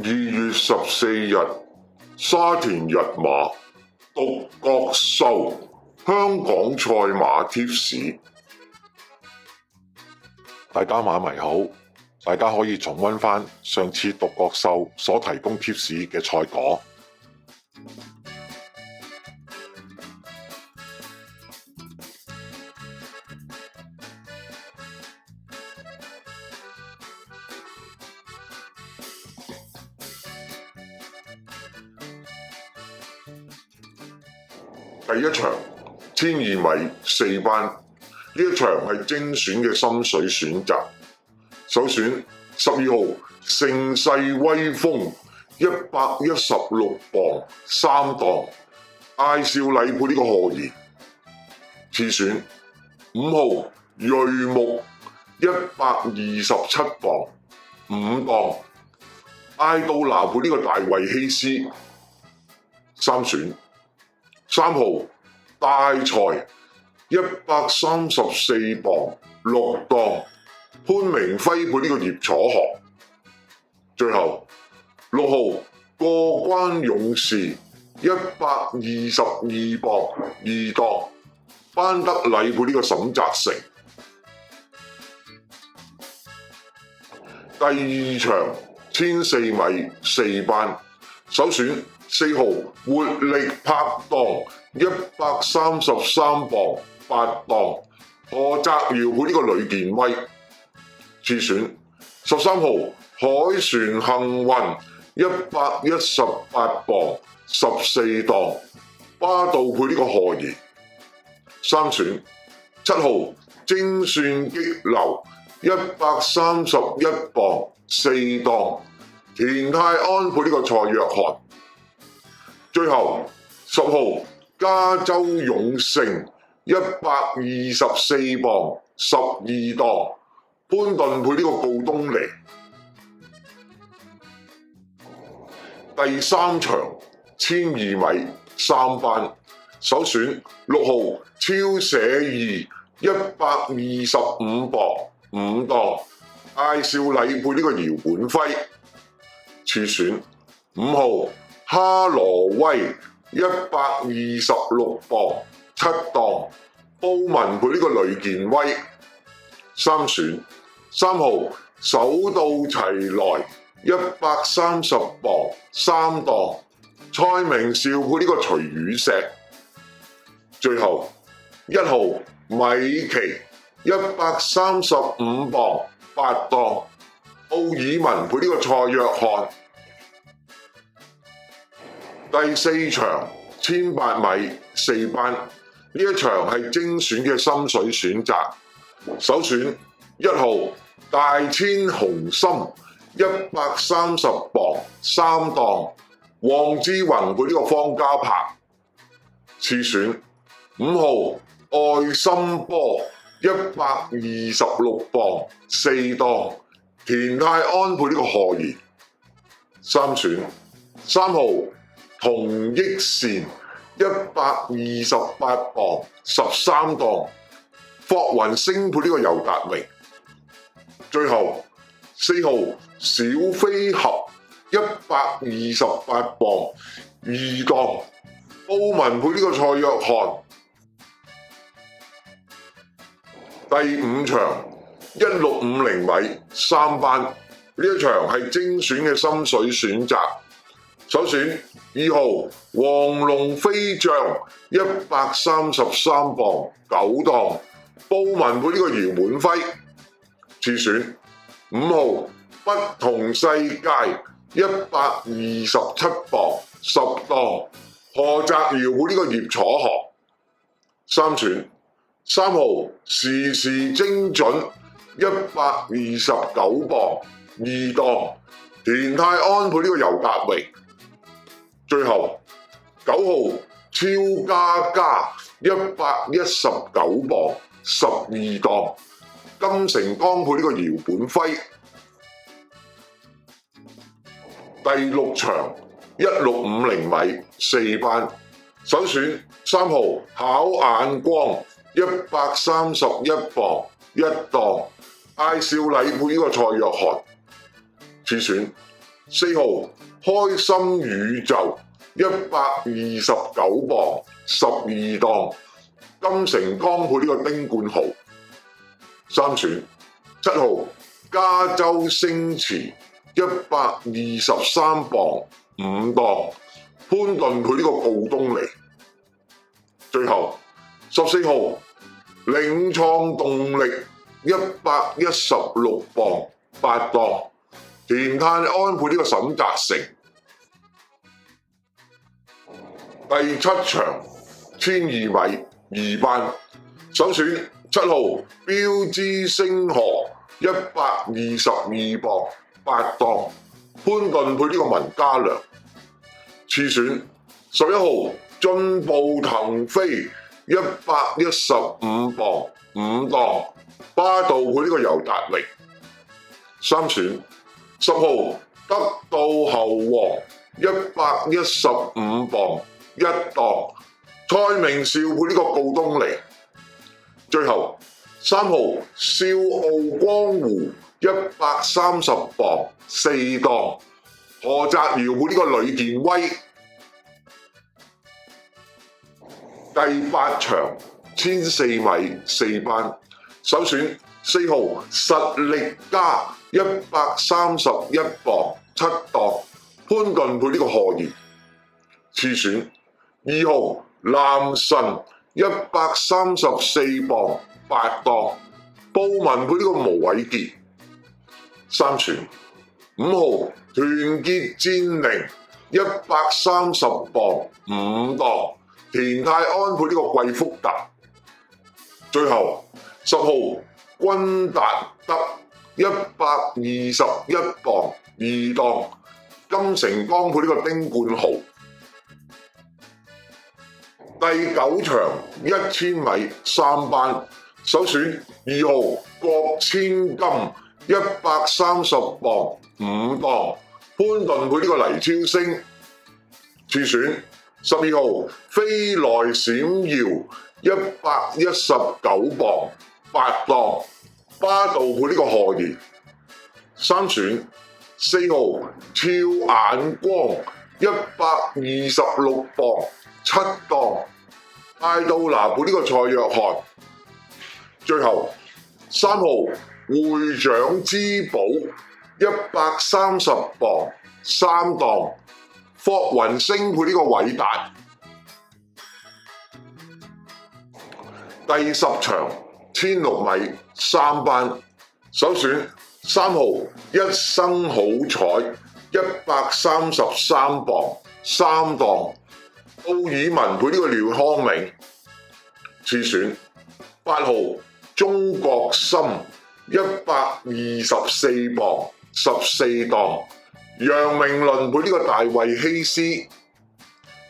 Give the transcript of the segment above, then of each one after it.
2月14日，沙田日馬獨角獸香港賽馬貼士。大家馬迷好，大家可以重溫返上次獨角獸所提供貼士嘅賽果。第一場1200米4班，呢一場係精選嘅心水選擇。首選12號盛世威風116磅3檔，艾少禮配呢個賀兒。次選5號銳木127磅5檔，艾杜拿配呢個大衛希斯。三選3號大財134磅6檔，潘明輝配呢個葉楚學。最後6號過關勇士122磅2檔，班德禮配呢個沈澤成。第二場1400米4班，首選4號活力拍檔133磅8檔，何澤堯配呢個呂健威。次選13號海船幸運118磅14檔，巴道配呢個賀兒。三選7號精算激流131磅4檔，田泰安配呢個蔡約翰。最後10號加州勇勝124磅12檔，潘頓配呢個告東尼。第三場1200米3班，首選6號超寫意125磅5檔，艾少禮配呢個姚本輝。次選5號哈羅威126磅7檔，布文配呢個呂健威。三選3號手到齊來130磅3檔，蔡明紹配呢個徐宇石。最後1號米奇135磅8檔，奧爾文配呢個蔡約翰。第四場1800米4班，呢一場係精選嘅心水選擇。首選1號大千雄心130磅3檔，黃志宏配呢個方嘉柏。次選5號愛心波126磅4檔，田泰安配呢個賀兒。三選3號同益善128磅13檔，霍雲星配呢個尤達榮。最後4號小飛俠128磅2檔，奧文配呢個蔡約翰。第五場1650米3班，呢一場係精選嘅心水選擇。首選2號黃龍飛將133磅9檔，布文配呢個姚滿輝。次選5號不同世界127磅10檔，何澤堯配呢個葉楚學。三選3號時時精準129磅2檔，田泰安配呢個尤達榮。最後9號超加119磅12檔，金城江配呢個姚本輝。第六場1650米4班，首選3號考眼光131磅1檔，艾少禮配呢個蔡約翰。次選4號開心宇宙129磅12檔，金城剛配呢個丁冠豪。3選7號加州星馳123磅5檔，潘頓配呢個告東尼。最後14號領創動力116磅8檔，田泰安配呢個沈澤成。第7場1200米2班，首選7號標之星河122磅8檔，潘頓配呢個文家良。次選11號進步騰飛115磅5檔，巴道配呢個尤達榮。3選10號得到猴王115磅1檔，蔡明紹配呢個告東尼。最後3號笑傲江湖130磅4檔，何澤堯配呢個呂健威。第8場1400米4班，首選4號實力加131磅7檔，潘頓配呢個賀賢。次選2號男神134磅8檔，布文配呢個毛偉傑。3選5號團結戰寧130磅5檔，田泰安配呢個季福特。最後10號君達德121磅2檔，金城剛配呢個丁冠豪。第9場1000米3班，首選2號郭千金130磅5檔，潘頓配呢個黎超星。次選12號飛來閃耀119磅8檔，巴道配呢個賀賢。3選4號俏眼光126磅7檔，艾杜拿配呢個蔡約翰。最後3號會長之寶130磅3檔，霍雲星配呢個偉達。第10場1600米3班，首選3號一生好彩133磅3檔，奧爾文配呢個廖康銘。次選8號中國心124磅14檔，楊明倫配呢個大衛希斯。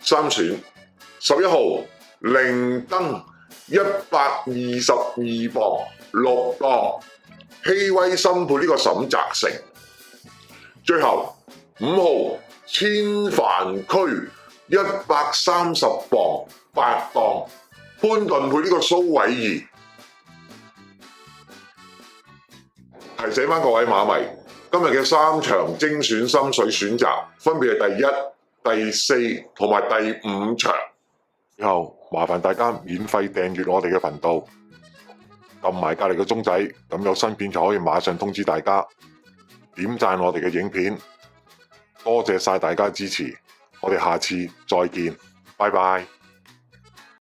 3選11號靈燈122磅6檔，希威森配呢個沈澤成。最後5號千帆區130磅8檔，潘頓配呢個蘇偉儀。提醒返各位馬迷，今日嘅3場精選心水選擇分別係第1、第4同埋第5場。以後麻煩大家免費訂閱我哋嘅頻道，撳埋隔離個鐘仔，咁有新片就可以馬上通知大家。點讚我哋嘅影片，多謝晒大家支持，我哋下次再見，拜拜。